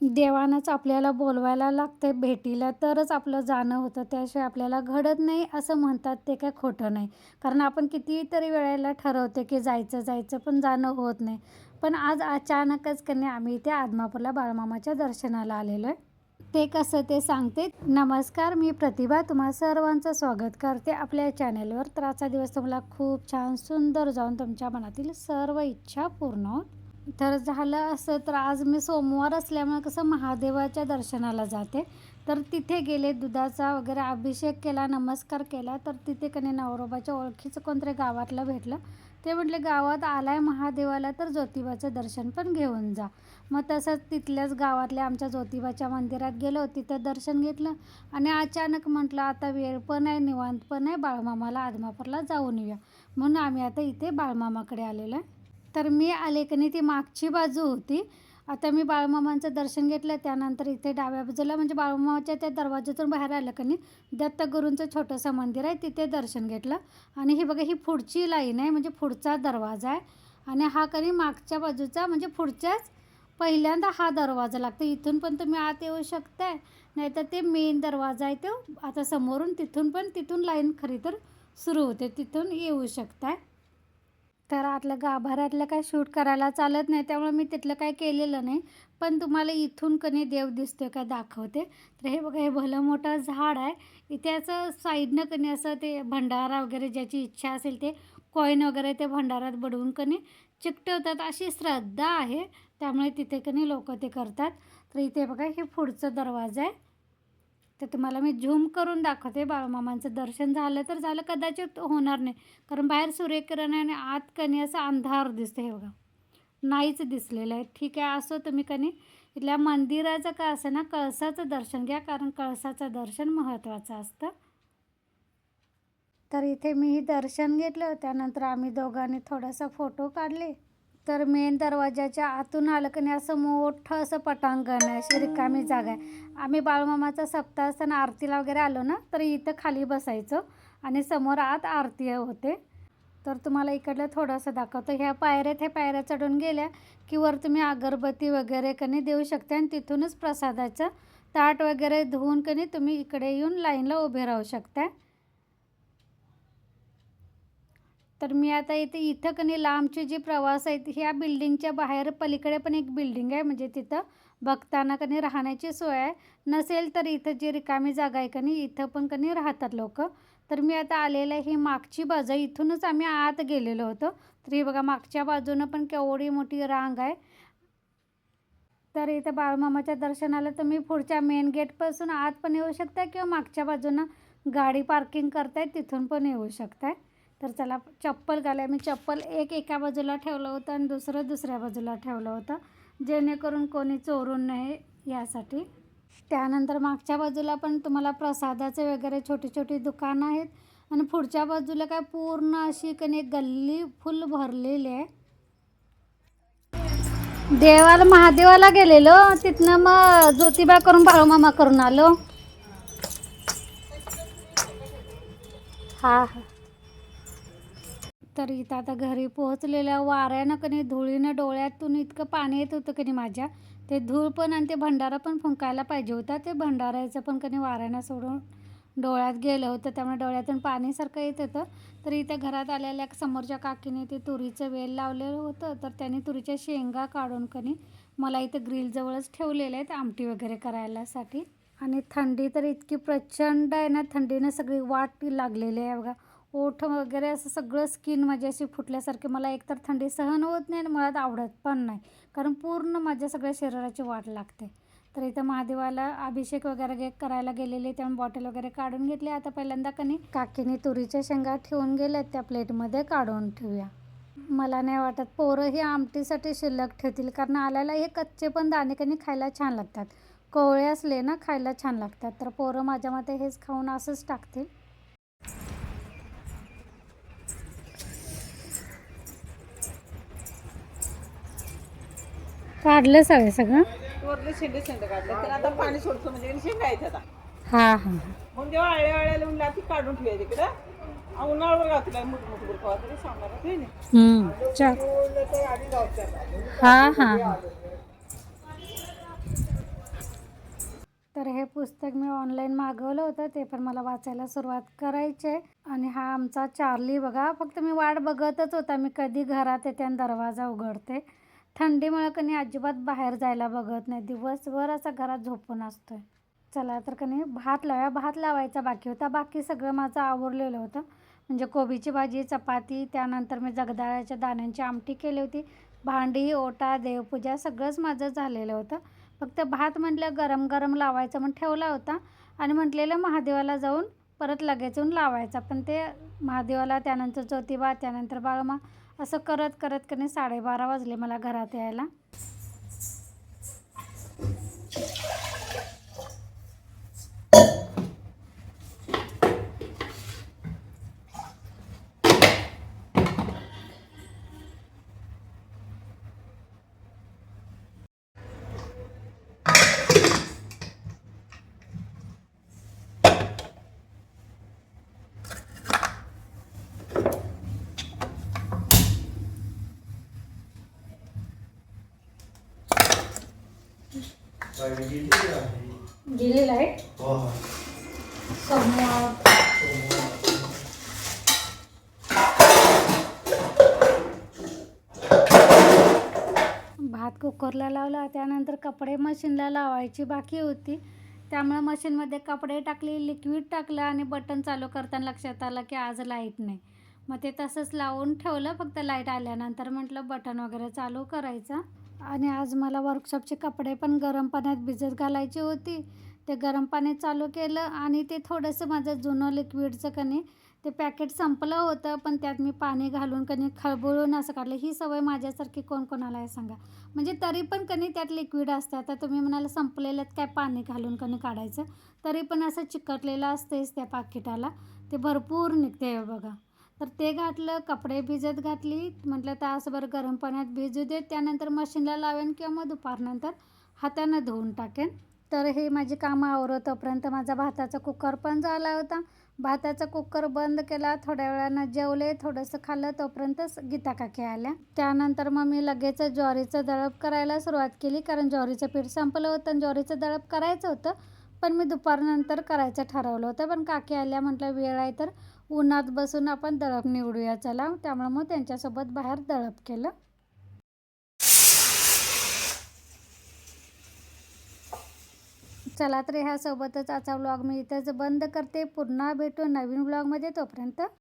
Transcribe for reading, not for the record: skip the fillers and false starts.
देवानंच आपल्याला बोलवायला लागते भेटीला, तरच आपलं जाणं होतं. त्याशिवाय आपल्याला घडत नाही असं म्हणतात, ते काय खोटं नाही. कारण आपण कितीतरी वेळेला ठरवते की जायचं पण जाणं होत नाही. पण आज अचानकच आम्ही इथे आदमापूरला बाळूमामाच्या दर्शनाला आलेलो आहे. ते कसं ते सांगते. नमस्कार, मी प्रतिभा तुम्हा सर्वांचं स्वागत करते आपल्या चॅनेलवर. तर आजचा दिवस तुम्हाला खूप छान सुंदर जाऊन तुमच्या मनातील सर्व इच्छा पूर्ण होत. तर झालं असं, तर आज मी सोमवार असल्यामुळे कसं महादेवाच्या दर्शनाला जाते. तर तिथे गेले, दुधाचा वगैरे अभिषेक केला, नमस्कार केला. तर तिथे नवरोबाच्या ओळखीचं कोणतरी गावातलं भेटलं. ते म्हटले गावात आलाय महादेवाला तर ज्योतिबाचं दर्शन पण घेऊन जा. मग तसंच तिथल्याच गावातल्या आमच्या ज्योतिबाच्या मंदिरात गेलो, तिथं दर्शन घेतलं. आणि अचानक म्हटलं आता वेळ पण आहे, निवांत पण आहे, बाळूमामाला आदमापूरला जाऊन येऊया. म्हणून आम्ही आता इथे बाळूमामाकडे आलेलो आहे. तर मी आले ती मागची बाजू होती. आता मी बाळूमामांचं दर्शन घेतलं. त्यानंतर इथे डाव्या बाजूला म्हणजे बाळूमामाच्या त्या दरवाज्यातून बाहेर आलं दत्तगुरूंचं छोटंसं मंदिर आहे, तिथे दर्शन घेतलं. आणि ही बघा, ही पुढची लाईन आहे, म्हणजे पुढचा दरवाजा आहे. आणि हा मागच्या बाजूचा म्हणजे पुढच्याच पहिल्यांदा हा दरवाजा लागतो. इथून पण तुम्ही आत येऊ शकताय, नाहीतर ते मेन दरवाजा आहे तो आता समोरून, तिथून लाईन खरी तर सुरू होते, तिथून येऊ शकताय. तर आतलं गाभाऱ्यातलं काय शूट करायला चालत नाही, त्यामुळे मी तिथलं काय केलेलं नाही. पण तुम्हाला इथून देव दिसतोय का दाखवते. तर हे बघा, हे भलं मोठं झाड आहे. इथे असं साईडनं असं ते भंडारा वगैरे ज्याची इच्छा असेल ते कॉईन वगैरे ते भंडारात बुडवून चिकटवतात, अशी श्रद्धा आहे. त्यामुळे तिथे लोक ते करतात. तर इथे बघा, हे पुढचं दरवाजा आहे. तर तुम्हाला मी झूम करून दाखवते. बाळूमामांचं दर्शन झालं तर झालं, कदाचित होणार नाही, कारण बाहेर सूर्यकिरण आहे आणि आत असा अंधार दिसतो. हे बघा, नाहीच दिसलेलं आहे. ठीक आहे, असं तुम्ही इथल्या मंदिराचं का असं ना, कळसाचं दर्शन घ्या, कारण कळसाचं दर्शन महत्त्वाचं असतं. तर इथे मी दर्शन घेतलं. त्यानंतर आम्ही दोघांनी थोडासा फोटो काढले. तर मेन दरवाजाच्या आतून आलं असं मोठं असं पटांगण आहे, अशी रिकामी जागा आहे. आम्ही बाळूमामाचा सप्ताह असताना आरतीला वगैरे आलो ना, तर इथं खाली बसायचं आणि समोर आत आरती होते. तर तुम्हाला इकडलं थोडंसं दाखवतो. ह्या पायऱ्या चढून गेल्या की वर तुम्ही अगरबत्ती वगैरे देऊ शकता आणि तिथूनच प्रसादाचं ताट वगैरे धुवून तुम्ही इकडे येऊन लाईनला उभे राहू शकता. तर मी आता इथं लांबची जी प्रवास आहेत, ह्या बिल्डिंगच्या बाहेर पलीकडे पण एक बिल्डिंग आहे, म्हणजे तिथं बघताना राहण्याची सोय आहे. नसेल तर इथं जी रिकामी जागा आहे इथं पण राहतात लोक. तर मी आता आलेलं आहे ही मागची बाजू, इथूनच आम्ही आत गेलेलो होतो. तर ही बघा, मागच्या बाजूनं पण केवढी मोठी रांग आहे. तर इथं बाळूमामाच्या दर्शनाला तुम्ही पुढच्या मेन गेटपासून आत पण येऊ शकता, किंवा मागच्या बाजूनं गाडी पार्किंग करताय तिथून पण येऊ शकताय. तर चला, चप्पल घालाय. मी चप्पल एका बाजूला ठेवलं होतं आणि दुसऱ्या बाजूला ठेवलं होतं, जेणेकरून कोणी चोरून नये यासाठी. त्यानंतर मागच्या बाजूला पण तुम्हाला प्रसादाचे वगैरे छोटी छोटी दुकानं आहेत. आणि पुढच्या बाजूला काय पूर्ण अशी गल्ली फुल भरलेली आहे. देवाला महादेवाला गेलेलो, तिथनं मग ज्योतिबा करून बाळूमामा करून आलो. हा. तर इथं आता घरी पोहोचलेल्या वाऱ्यानं धुळीनं डोळ्यातून इतकं पाणी येत होतं माझ्या. ते धूळ पण आणि ते भंडारा पण फुंकायला पाहिजे होता. ते भंडाराचं पण वाऱ्यानं सोडून डोळ्यात गेलं होतं, त्यामुळे डोळ्यातून पाणीसारखं येत होतं. तर इथं घरात आलेल्या समोरच्या काकीने ते तुरीचं वेल लावलेलं होतं. तर त्यांनी तुरीच्या शेंगा काढून मला इथं ग्रिलजवळच ठेवलेलं आहेत आमटी वगैरे करायलासाठी. आणि थंडी तर इतकी प्रचंड आहे ना, थंडीनं सगळी वाट लागलेली आहे बघा. ओठ वगैरे असं सगळं स्किन माझी अशी फुटल्यासारखी. मला एकतर थंडी सहन होत नाही आणि मुळात आवडत पण नाही, कारण पूर्ण माझ्या सगळ्या शरीराची वाट लागते. तर इथं महादेवाला अभिषेक वगैरे करायला गेलेले, त्यामुळे बॉटल वगैरे काढून घेतली. आता पहिल्यांदा काकीने तुरीच्या शेंगा ठेवून गेल्यात, त्या प्लेटमध्ये काढून ठेवूया. मला नाही वाटत पोरं ही आमटीसाठी शिल्लक ठेवतील, कारण आल्याला हे कच्चे पण दाणे खायला छान लागतात. कोवळे असले ना खायला छान लागतात. तर पोरं माझ्या मते हेच खाऊन असंच टाकतील. काढलं सगळं वरले शेंडे काढले, त्याला आता पाणी सोडतो म्हणजे शेंगा आहेत आता. हां हां. मग जेव्हा आळ्या लावून ती काढून ठेवायची तिकडं. उन्हाळ्यावर घातला मोठं बुरखा तरी सांगणार हां हां. तर हे पुस्तक मी ऑनलाईन मागवलं होतं, ते पण मला वाचायला सुरुवात करायची आहे. आणि हा आमचा चार्ली बघा, फक्त मी वाट बघतच होता मी कधी घरात येते आणि दरवाजा उघडते. थंडीमुळे कधी अजिबात बाहेर जायला बघत नाही, दिवसभर असा घरात झोपून असतोय. चला तर कधी भात लावूया. भात लावायचा बाकी होता, बाकी सगळं माझं आवरलेलं होतं. म्हणजे कोबीची भाजी, चपाती, त्यानंतर मी जगदाळ्याच्या दाण्यांची आमटी केली होती. भांडी, ओटा, देवपूजा सगळंच माझं झालेलं होतं. फक्त भात म्हटलं गरम गरम लावायचं म्हणून ठेवला होता आणि म्हटलेलं महादेवाला जाऊन परत लगेच येऊन लावायचा. पण ते महादेवाला, त्यानंतर ज्योतिबा, त्यानंतर बाळमा असं करत करत कधी 12:30 वाजले मला घरात यायला. गेली लाईट समोर. भात कुकरला लावला, त्यानंतर कपडे मशीनला लावायची बाकी होती. त्यामुळे मशीनमध्ये कपडे टाकले, लिक्विड टाकलं आणि बटन चालू करताना लक्षात आलं की आज लाईट नाही. मग ते तसंच लावून ठेवलं. फक्त लाईट आल्यानंतर म्हटलं बटन वगैरे चालू करायचं. आणि आज मला वर्कशॉपचे कपडे पण गरम पाण्यात भिजत घालायची होती. ते गरम पाणी चालू केलं आणि ते थोडंसं माझं जुनं लिक्विडचं कणी ते पॅकेट संपलं होतं, पण त्यात मी पाणी घालून कणी खळबळून असं काढलं. ही सवय माझ्यासारखी कोण कोणाला आहे सांगा. म्हणजे तरी पण कणी त्यात लिक्विड असतं. आता तुम्ही म्हणाल संपलेल्यात काय पाणी घालून कणी काढायचं, तरी पण असं चिकटलेलं असतेच त्या पाकिटाला, ते भरपूर निघते बघा. तर ते घातलं, कपडे भिजत घातली. म्हटलं तासभर गरम पाण्यात भिजू देत, त्यानंतर मशीनला लावेन किंवा मग दुपारनंतर हातानं धुवून टाकेन. तर हे माझी कामं आवरतोपर्यंत माझा भाताचा कुकर पण झाला होता. भाताचा कुकर बंद केला, थोड्या वेळानं जेवले, थोडंसं खाल्लं, तोपर्यंतच गीता काकी आल्या. त्यानंतर मग मी लगेच ज्वारीचं दळप करायला सुरुवात केली, कारण ज्वारीचं पीठ संपलं होतं आणि ज्वारीचं दळप करायचं होतं. पण मी दुपारनंतर करायचं ठरवलं होतं. पण काकी आल्या, म्हटलं वेळ आहे तर उन्हात बसून आपण दळप निवडूया चला. त्यामुळे मग त्यांच्यासोबत बाहेर दळप केलं. चला तर ह्यासोबतच आजचा व्लॉग मी इथेच बंद करते. पुन्हा भेटू नवीन व्लॉगमध्ये. तोपर्यंत